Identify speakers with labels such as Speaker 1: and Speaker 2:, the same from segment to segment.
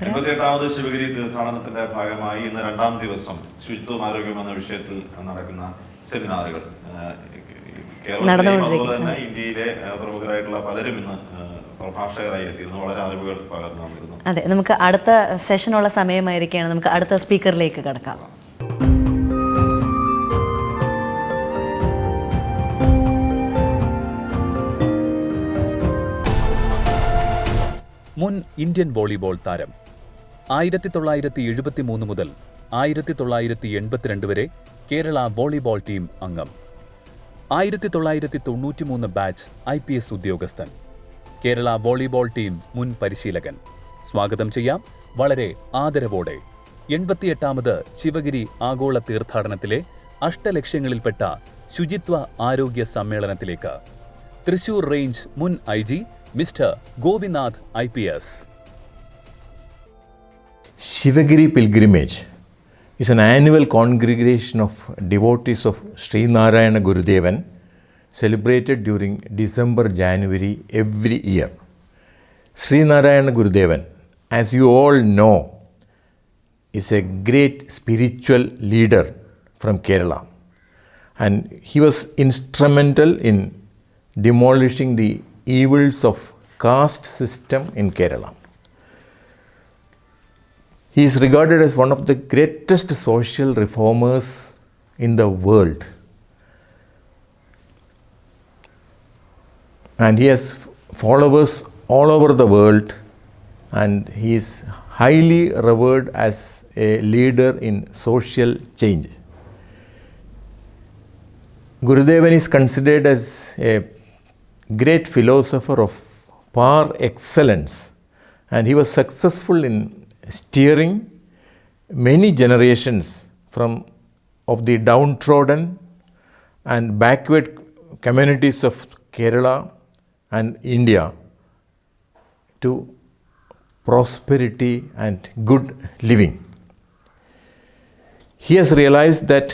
Speaker 1: 88ാമത് ശിവഗിരി തീർത്ഥാടനത്തിന്റെ ഭാഗമായി ഇന്ന് രണ്ടാം ദിവസം ശുചിത്വം ആരോഗ്യം എന്ന വിഷയത്തിൽ നടക്കുന്ന സെമിനാറുകൾ കേരളത്തിലെയും അതുപോലെ തന്നെ ഇന്ത്യയിലെ പ്രമുഖരായിട്ടുള്ള പലരും ഇന്ന് പ്രഭാഷകരായി എത്തിയിരുന്നു. വളരെ അറിവുകൾ പകർന്നു വന്നിരുന്നു.
Speaker 2: അതെ, നമുക്ക് അടുത്ത സെഷനുള്ള സമയമായിരിക്കുകയാണ്. നമുക്ക് അടുത്ത സ്പീക്കറിലേക്ക് കടക്കാം.
Speaker 3: മുൻ ഇന്ത്യൻ വോളിബോൾ താരം 1973 മുതൽ 1982 വരെ കേരള വോളിബോൾ ടീം അംഗം, 1993 ബാച്ച് IPS ഉദ്യോഗസ്ഥൻ, കേരള വോളിബോൾ ടീം മുൻ പരിശീലകൻ. സ്വാഗതം ചെയ്യാം വളരെ ആദരവോടെ 88ാമത് ശിവഗിരി ആഗോള തീർത്ഥാടനത്തിലെ അഷ്ടലക്ഷ്യങ്ങളിൽപ്പെട്ട ശുചിത്വ ആരോഗ്യ സമ്മേളനത്തിലേക്ക് തൃശൂർ റേഞ്ച് മുൻ IG Mr. Govinath IPS.
Speaker 4: Shivagiri pilgrimage is an annual congregation of devotees of Sri Narayana Gurudevan celebrated during December-January every year. Sri Narayana Gurudevan, as you all know, is a great spiritual leader from Kerala, and he was instrumental in demolishing the evils of caste system in Kerala. He is regarded as one of the greatest social reformers in the world, and he has followers all over the world, and he is highly revered as a leader in social change. Gurudevan is considered as a great philosopher of par excellence, and he was successful in steering many generations of the downtrodden and backward communities of Kerala and India to prosperity and good living. He has realized that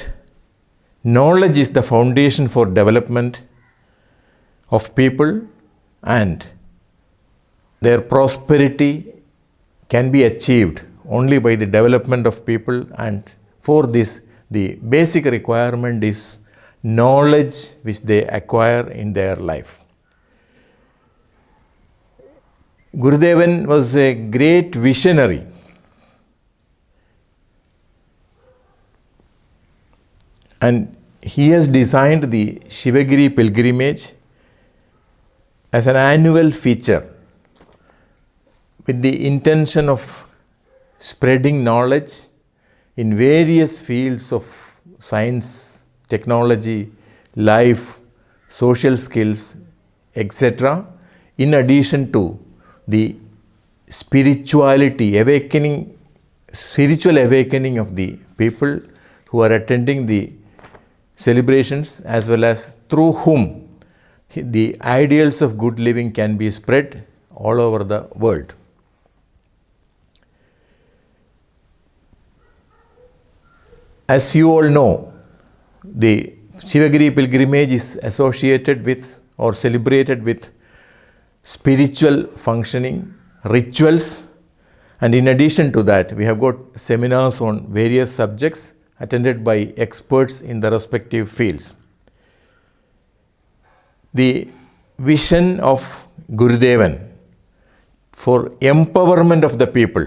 Speaker 4: knowledge is the foundation for development of people, and their prosperity can be achieved only by the development of people, and for this the basic requirement is knowledge which they acquire in their life. Gurudevan was a great visionary, and he has designed the Shivagiri pilgrimage as an annual feature with the intention of spreading knowledge in various fields of science, technology, life, social skills, etc., in addition to the spiritual awakening of the people who are attending the celebrations, as well as through whom the ideals of good living can be spread all over the world. As you all know, the Shivagiri pilgrimage is associated with or celebrated with spiritual functioning, rituals, and in addition to that, we have got seminars on various subjects attended by experts in the respective fields. The vision of Gurudevan for empowerment of the people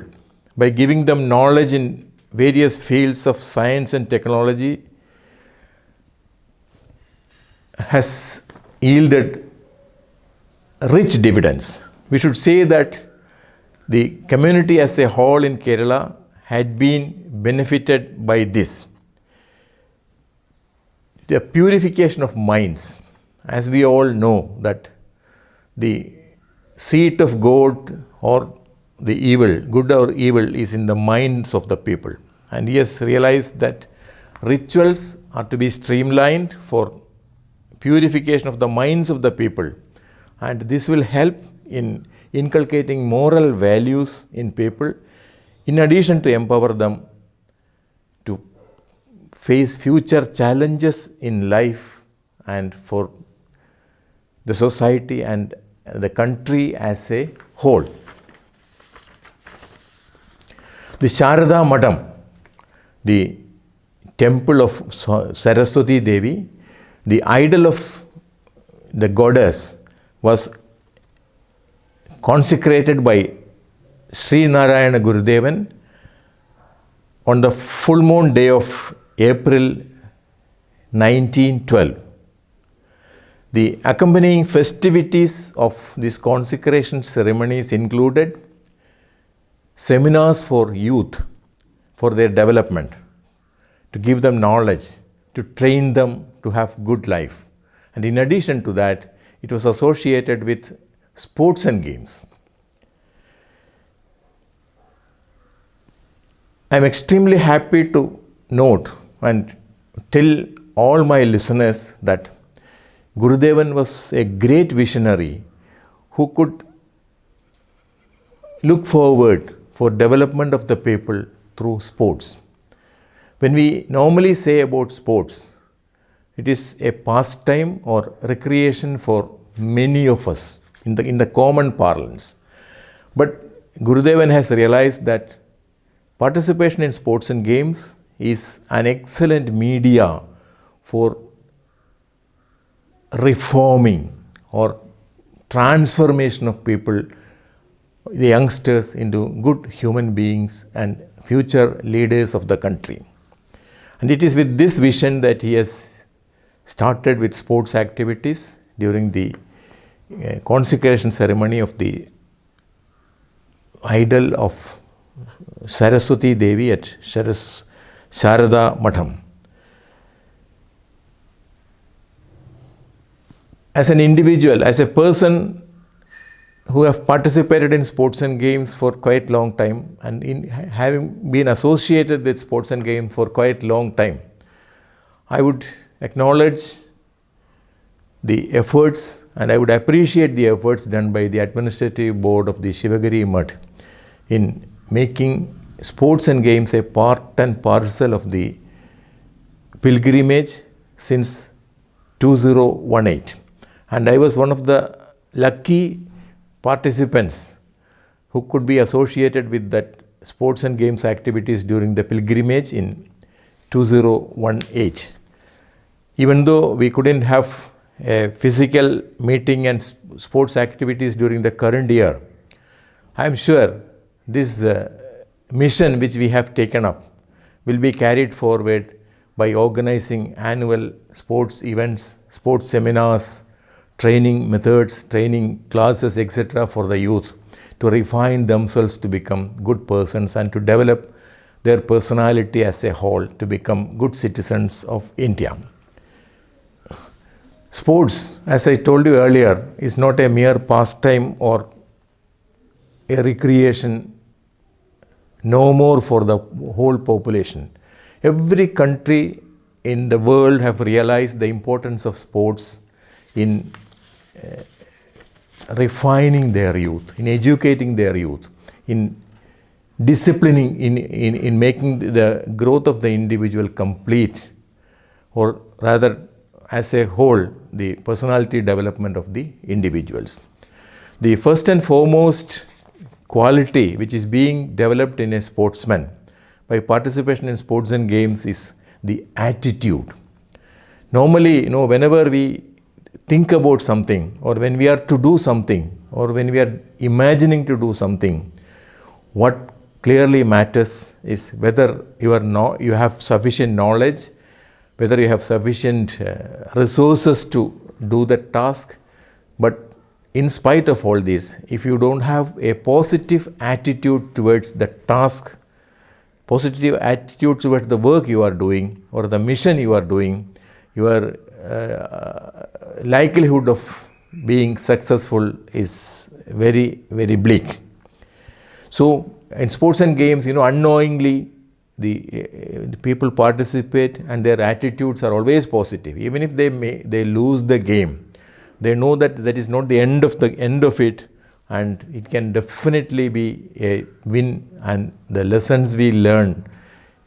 Speaker 4: by giving them knowledge in various fields of science and technology has yielded rich dividends. We should say that the community as a whole in Kerala had been benefited by this. The purification of minds, as we all know that the seat of God or the evil, good or evil, is in the minds of the people, and he has realized that rituals are to be streamlined for purification of the minds of the people, and this will help in inculcating moral values in people, in addition to empower them to face future challenges in life and for the society and the country as a whole. The Sharada Madam, the temple of Saraswati Devi, the idol of the goddess, was consecrated by Sri Narayana Gurudevan on the full moon day of April 1912. The accompanying festivities of this consecration ceremonies included seminars for youth for their development, to give them knowledge, to train them to have good life. And in addition to that, it was associated with sports and games. I am extremely happy to note and tell all my listeners that Gurudevan was a great visionary who could look forward for development of the people through sports. When we normally say about sports, it is a pastime or recreation for many of us in the common parlance. But Gurudevan has realized that participation in sports and games is an excellent media for reforming or transformation of people, the youngsters, into good human beings and future leaders of the country. And it is with this vision that he has started with sports activities during the consecration ceremony of the idol of Saraswati Devi at Sharada Madam. As an individual, as a person who have participated in sports and games for quite long time, and in having been associated with sports and games for quite long time, I would acknowledge the efforts and I would appreciate the efforts done by the administrative board of the Shivagiri Mutt in making sports and games a part and parcel of the pilgrimage since 2018. And I was one of the lucky participants who could be associated with that sports and games activities during the pilgrimage in 2018. Even though we couldn't have a physical meeting and sports activities during the current year, I am sure this mission which we have taken up will be carried forward by organizing annual sports events, sports seminars, training methods, training classes, etc. for the youth to refine themselves to become good persons and to develop their personality as a whole to become good citizens of India. Sports, as I told you earlier, is not a mere pastime or a recreation, no more for the whole population. Every country in the world have realized the importance of sports in refining their youth, in educating their youth, in disciplining, in making the growth of the individual complete, or rather as a whole, the personality development of the individuals. The first and foremost quality which is being developed in a sportsman by participation in sports and games is the attitude. Normally, whenever we think about something, or when we are to do something, or when we are imagining to do something, what clearly matters is whether you have sufficient knowledge, whether you have sufficient resources to do the task. But in spite of all this, if you don't have a positive attitude towards the task, positive attitude towards the work you are doing or the mission you are doing, your likelihood of being successful is very, very bleak. So in sports and games, unknowingly the people participate and their attitudes are always positive. Even if they lose the game, they know that that is not the end of it, and it can definitely be a win. And the lessons we learn,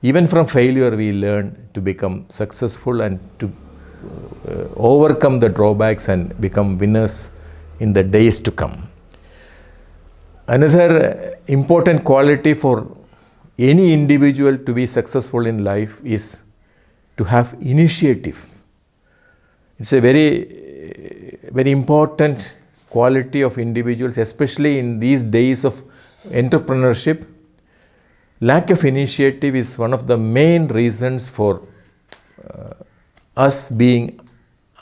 Speaker 4: even from failure, we learn to become successful and to overcome the drawbacks and become winners in the days to come. Another important quality for any individual to be successful in life is to have initiative. It's a very important quality of individuals, especially in these days of entrepreneurship. Lack of initiative is one of the main reasons for us being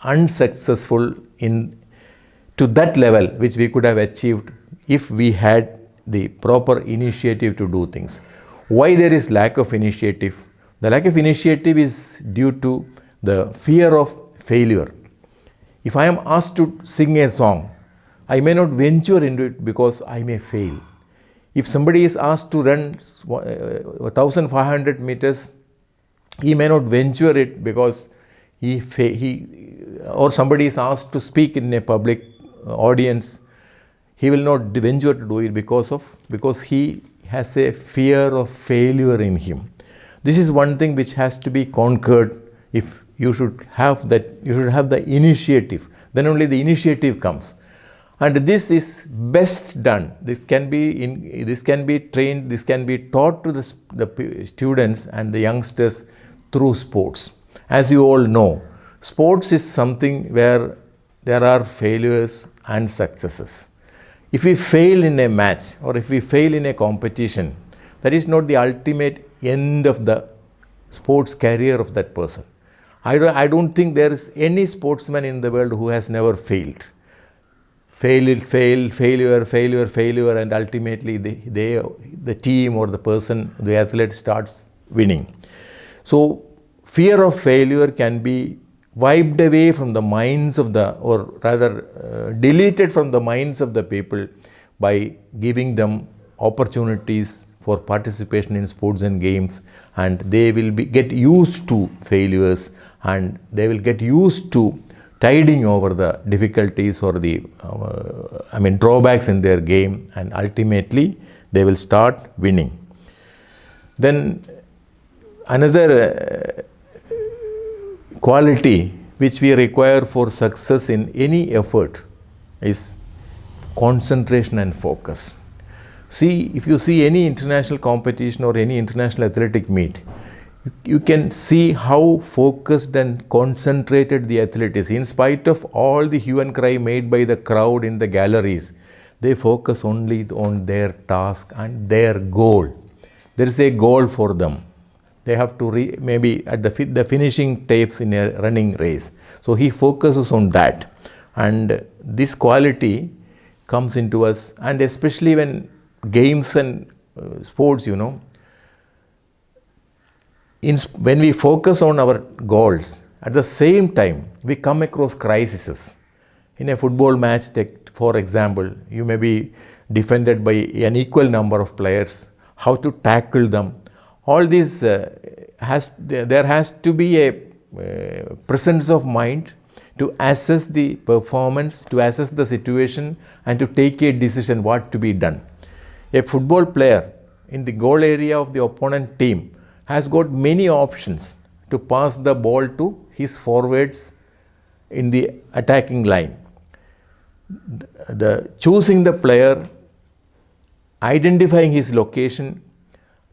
Speaker 4: unsuccessful to that level which we could have achieved if we had the proper initiative to do things. Why there is lack of initiative? The lack of initiative is due to the fear of failure. If I am asked to sing a song, I may not venture into it because I may fail. If somebody is asked to run 1,500 meters, he may not venture it because or somebody is asked to speak in a public audience, he will not venture to do it because he has a fear of failure in him. This is one thing which has to be conquered. If you should have the initiative, then only the initiative comes. And this is best done. This can be trained, this can be taught to the students and the youngsters through sports. As you all know, sports is something where there are failures and successes. If we fail in a match or if we fail in a competition, that is not the ultimate end of the sports career of that person. I don't think there is any sportsman in the world who has never failed. Failure, and ultimately the team or the person, the athlete starts winning. So fear of failure can be wiped away from the minds of deleted from the minds of the people by giving them opportunities for participation in sports and games, and they will get used to failures and they will get used to tiding over the difficulties or the drawbacks in their game, and ultimately they will start winning. Then another quality which we require for success in any effort is concentration and focus. See, if you see any international competition or any international athletic meet, you can see how focused and concentrated the athlete is. In spite of all the hue and cry made by the crowd in the galleries, they focus only on their task and their goal. There is a goal for them. They have to maybe at the finishing tapes in a running race. So he focuses on that. And this quality comes into us, and especially when games and sports, when we focus on our goals, at the same time we come across crises. In a football match, for example, you may be defended by an equal number of players, how to tackle them. All this there has to be a presence of mind to assess the performance, to assess the situation, and to take a decision what to be done. A football player in the goal area of the opponent team has got many options to pass the ball to his forwards in the attacking line. Choosing the player, identifying his location,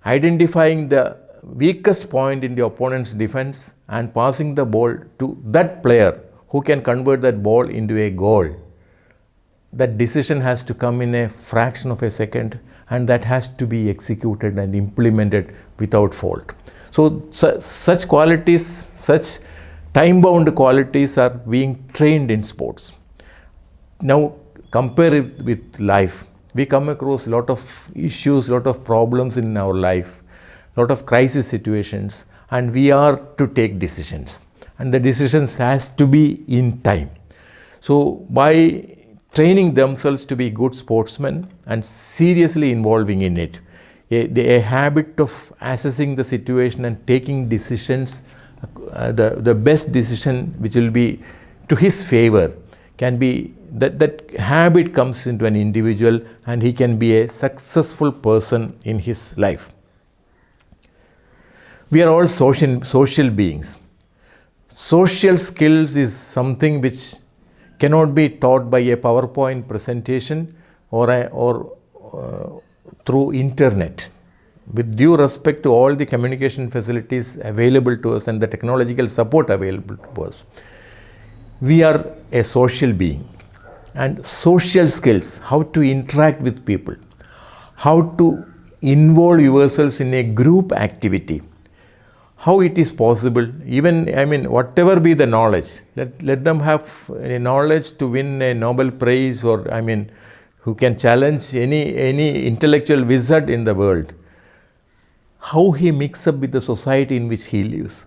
Speaker 4: identifying the weakest point in the opponent's defense, and passing the ball to that player who can convert that ball into a goal. That decision has to come in a fraction of a second, and that has to be executed and implemented without fault. So such qualities, such time-bound qualities are being trained in sports. Now compare it with life. We come across a lot of issues, a lot of problems in our life, a lot of crisis situations, and we are to take decisions. And the decisions has to be in time. So by training themselves to be good sportsmen and seriously involving in it, a habit of assessing the situation and taking decisions, the best decision which will be to his favor, can be that habit comes into an individual, and he can be a successful person in his life. We are all social beings. Social skills is something which cannot be taught by a PowerPoint presentation or through internet. with due respect to all the communication facilities available to us and the technological support available to us, we are a social being, and social skills, how to interact with people, how to involve yourselves in a group activity, how it is possible, even, I mean, whatever be the knowledge, let them have a knowledge to win a Nobel Prize, or, I mean, who can challenge any intellectual wizard in the world. How he mixes up with the society in which he lives,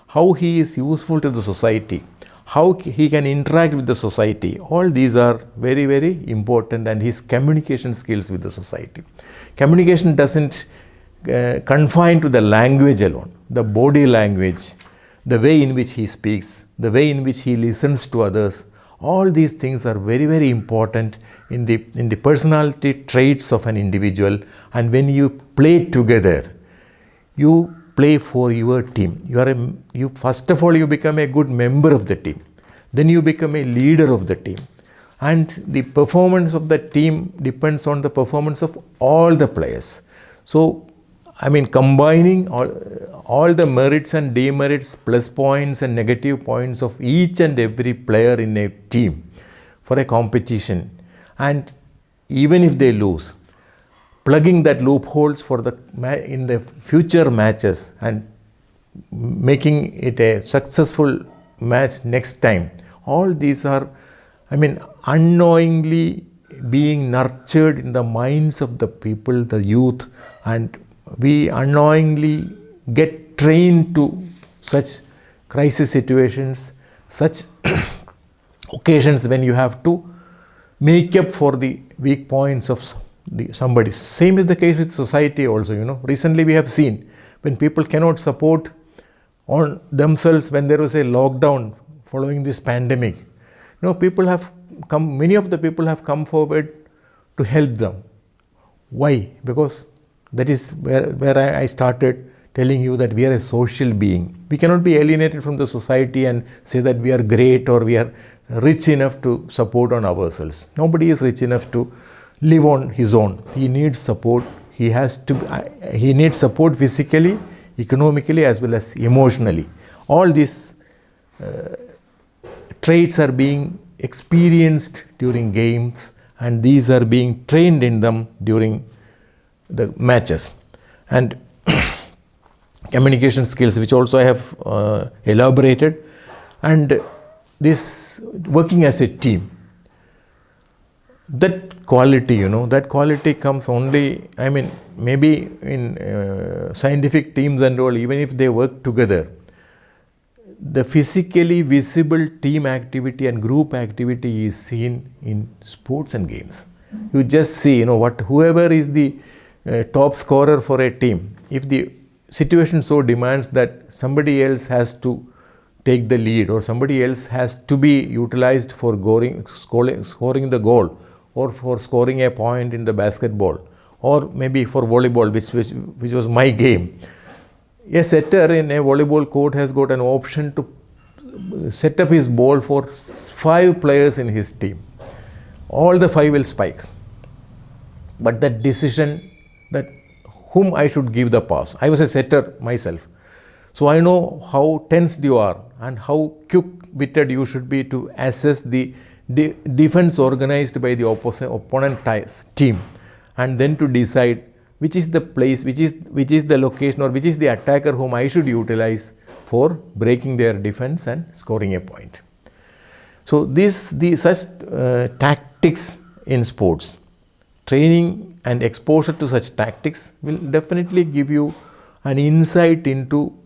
Speaker 4: how he is useful to the society, how he can interact with the society, all these are very, very important, and his communication skills with the society. Communication doesn't confine to the language alone, the body language, the way in which he speaks, the way in which he listens to others, all these things are very, very important in the personality traits of an individual. And when you play together, you play for your team. You first of all, you become a good member of the team. Then you become a leader of the team. And the performance of the team depends on the performance of all the players. So, I mean, combining all the merits and demerits, plus points and negative points of each and every player in a team for a competition, and even if they lose, plugging that loopholes for in the future matches and making it a successful match next time. All these are, I mean, unknowingly being nurtured in the minds of the people, the youth, and we unknowingly get trained to such crisis situations, such occasions when you have to make up for the weak points of somebody. Same is the case with society also, you know. Recently we have seen when people cannot support on themselves when there was a lockdown following this pandemic. You know, people have come, many of the people have come forward to help them. Why? Because that is where I started telling you that we are a social being. We cannot be alienated from the society and say that we are great or we are rich enough to support on ourselves. Nobody is rich enough to live on his own. He needs support. He needs support physically, economically, as well as emotionally. All these traits are being experienced during games, and these are being trained in them during the matches. And communication skills, which also I have elaborated, and this working as a team, that quality, you know, that quality comes only, I mean, maybe in scientific teams and all, even if they work together, the physically visible team activity and group activity is seen in sports and games. You just see, you know, whoever is the top scorer for a team, if the situation so demands that somebody else has to take the lead or somebody else has to be utilized for scoring the goal or for scoring a point in the basketball or maybe for volleyball, which was my game. A setter in a volleyball court has got an option to set up his ball for 5 players in his team. All the 5 will spike. But that decision that whom I should give the pass. I was a setter myself. So I know how tensed you are and how quick-witted you should be to assess the defense organized by the opponent team, and then to decide which is the place, which is the location, or which is the attacker whom I should utilize for breaking their defense and scoring a point. So such tactics in sports, training and exposure to such tactics will definitely give you an insight into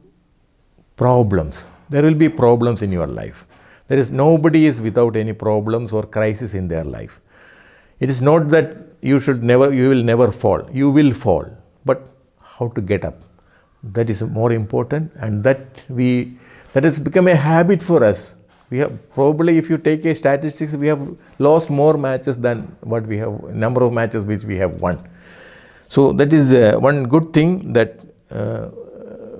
Speaker 4: problems. There will be problems in your life. Nobody is without any problems or crisis in their life. It is not that you will never fall. You will fall, but how to get up, that is more important, and that has become a habit for us. We have probably, if you take a statistics, we have lost more matches than what we have, number of matches which we have won. So that is one good thing, that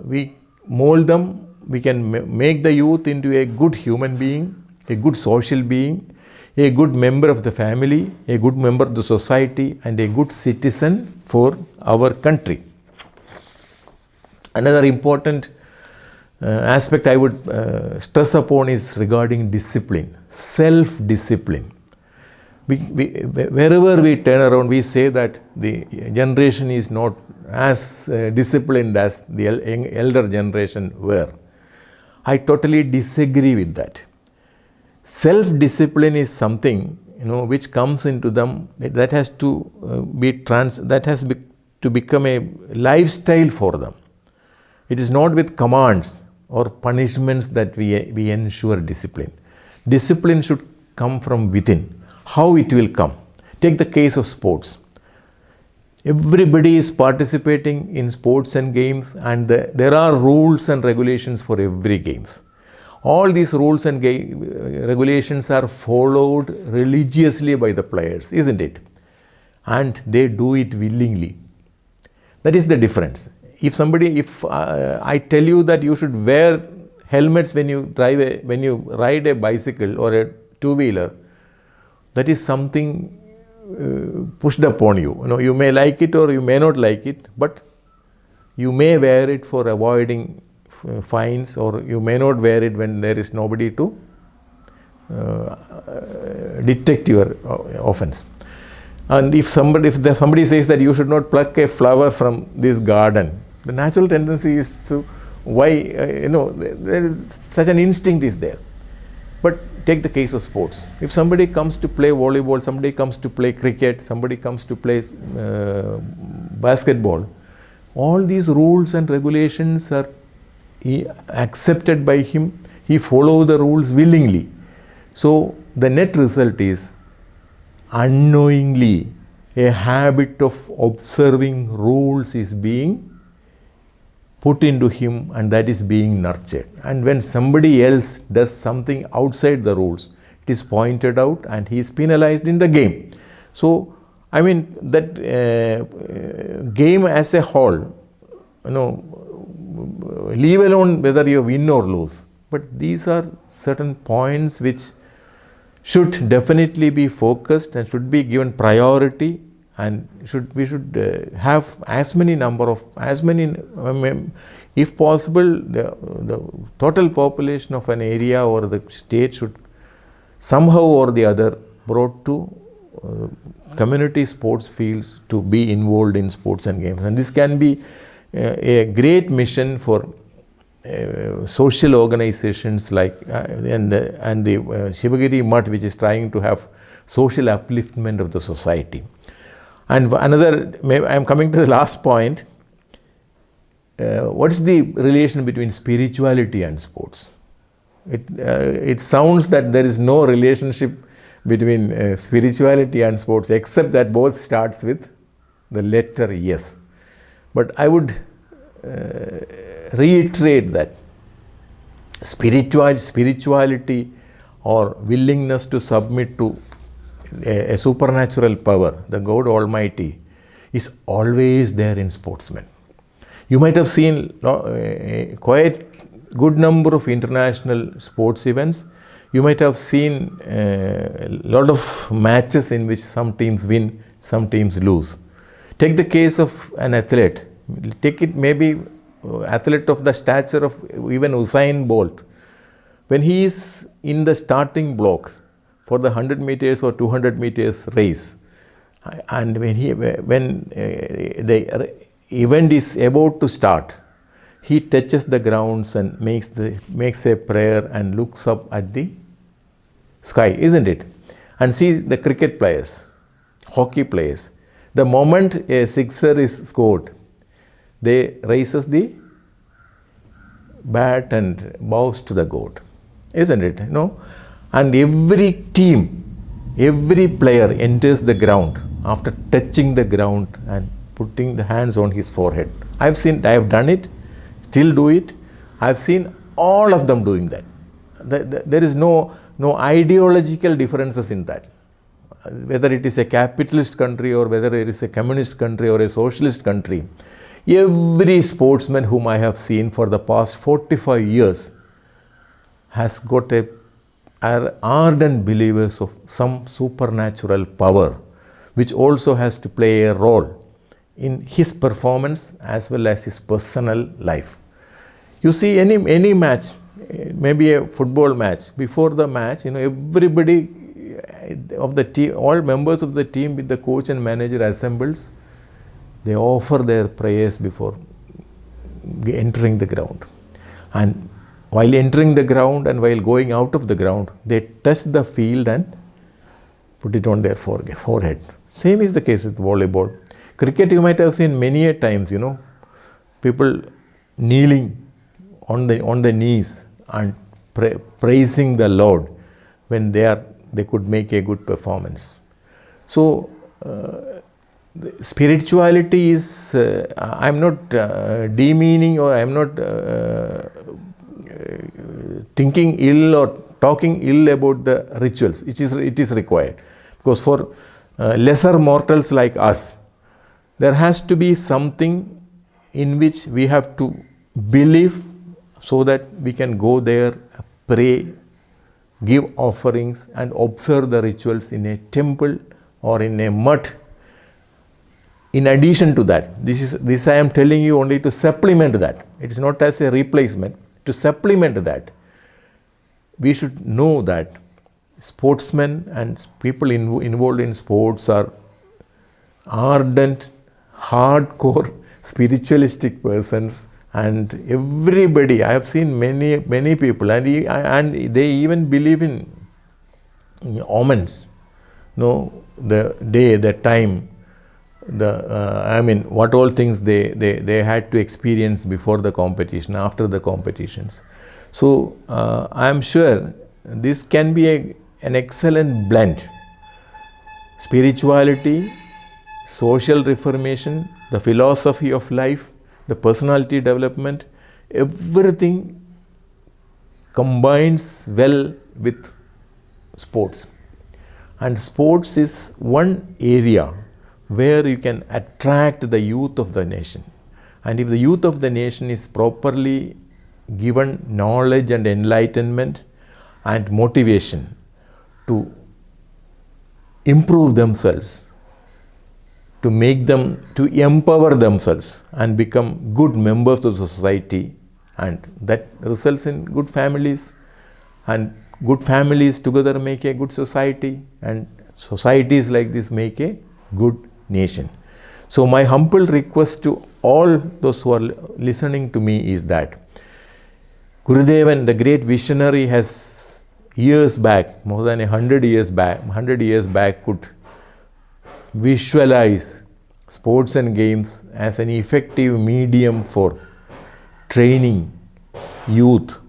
Speaker 4: we mold them. We can make the youth into a good human being, a good social being, a good member of the family, a good member of the society, and a good citizen for our country. Another important aspect I would stress upon is regarding discipline, self-discipline. Wherever we turn around, we say that the generation is not as disciplined as the elder generation were. I totally disagree with that. Self-discipline is something, which comes into them, that has to become a lifestyle for them. It is not with commands or punishments that we ensure discipline. Discipline should come from within. How it will come? Take the case of sports. Everybody is participating in sports and games, and there are rules and regulations for every games. All these rules and regulations are followed religiously by the players, isn't it? And they do it willingly. That is the difference. If I tell you that you should wear helmets when you ride a bicycle or a two-wheeler, that is something pushed upon you. You may like it or you may not like it, but you may wear it for avoiding fines, or you may not wear it when there is nobody to detect your offense. And if somebody says that you should not pluck a flower from this garden, the natural tendency is to, there is such an instinct is there. But take the case of sports. If somebody comes to play volleyball, somebody comes to play cricket, somebody comes to play basketball, all these rules and regulations are accepted by him. He follows the rules willingly. So the net result is, unknowingly, a habit of observing rules is being put into him, and that is being nurtured. And when somebody else does something outside the rules, it is pointed out and he is penalized in the game. So, that game as a whole, leave alone whether you win or lose. But these are certain points which should definitely be focused and should be given priority, and we should have if possible, the total population of an area or the state should somehow or the other brought to community sports fields to be involved in sports and games. And this can be a great mission for social organizations like and the Shivagiri Mutt, which is trying to have social upliftment of the society. And I am coming to the last point. What's the relation between spirituality and sports? It sounds that there is no relationship between spirituality and sports, except that both starts with the letter yes. But I would reiterate that spirituality or willingness to submit to a supernatural power, the God Almighty, is always there in sportsmen. You might have seen quite good number of international sports events. You might have seen a lot of matches in which some teams win, some teams lose. Take the case of an athlete. Take it maybe athlete of the stature of even Usain Bolt. When he is in the starting block for the 100 meters or 200 meters race, and when the event is about to start, he touches the grounds and makes a prayer and looks up at the sky, isn't it? And see the cricket players, hockey players. The moment a sixer is scored, they raises the bat and bows to the god, isn't it? And every team, every player enters the ground after touching the ground and putting the hands on his forehead. I have done it, still do it. I have seen all of them doing that. There is no ideological differences in that. Whether it is a capitalist country or whether it is a communist country or a socialist country, every sportsman whom I have seen for the past 45 years has got are ardent believers of some supernatural power, which also has to play a role in his performance as well as his personal life. You see any match, maybe a football match, before the match, everybody of the team, all members of the team with the coach and manager assembles, they offer their prayers before entering the ground. And while entering the ground and while going out of the ground, they touch the field and put it on their forehead. Same is the case with volleyball. Cricket, you might have seen many a times, people kneeling on the knees and praising the Lord when they could make a good performance. So, spirituality is, I am not demeaning, or I am not thinking ill or talking ill about the rituals. It is required. Because for lesser mortals like us, there has to be something in which we have to believe so that we can go there, pray, give offerings and observe the rituals in a temple or in a mutt. In addition to that, this I am telling you only to supplement that. It is not as a replacement. To supplement that, we should know that sportsmen and people involved in sports are ardent, hardcore, spiritualistic persons, and everybody, I have seen many people, and they even believe in omens. The day, the time, what all things they had to experience before the competition, after the competitions. So I am sure this can be an excellent blend. Spirituality, social reformation, the philosophy of life, the personality development, everything combines well with sports. And sports is one area where you can attract the youth of the nation. And if the youth of the nation is properly given knowledge and enlightenment and motivation to improve themselves, to empower themselves and become good members of the society, and that results in good families, and good families together make a good society, and societies like this make a good nation. So my humble request to all those who are listening to me is that Gurudevan, the great visionary, has years back, more than 100 years back, could visualize sports and games as an effective medium for training youth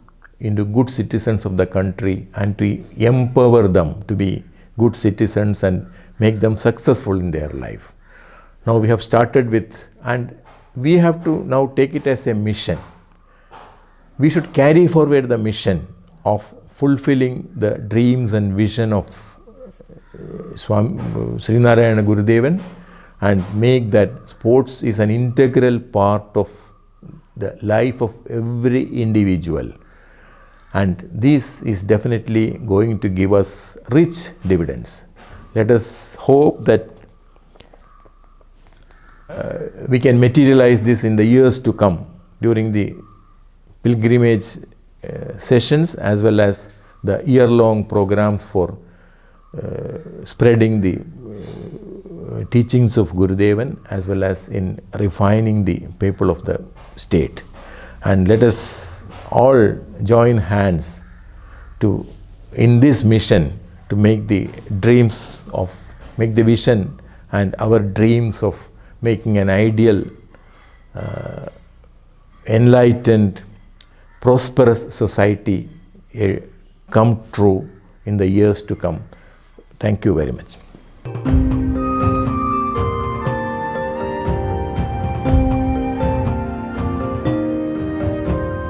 Speaker 4: into good citizens of the country and to empower them to be good citizens and make them successful in their life. Now we have started with, and we have to now take it as a mission. We should carry forward the mission of fulfilling the dreams and vision of Srinarayana Gurudevan and make that sports is an integral part of the life of every individual. And this is definitely going to give us rich dividends. Let us hope that we can materialize this in the years to come during the pilgrimage sessions as well as the year-long programs for spreading the teachings of Gurudevan as well as in refining the people of the state. And let us all join hands in this mission to make the vision and our dreams of making an ideal, enlightened, prosperous society come true in the years to come. Thank you very much.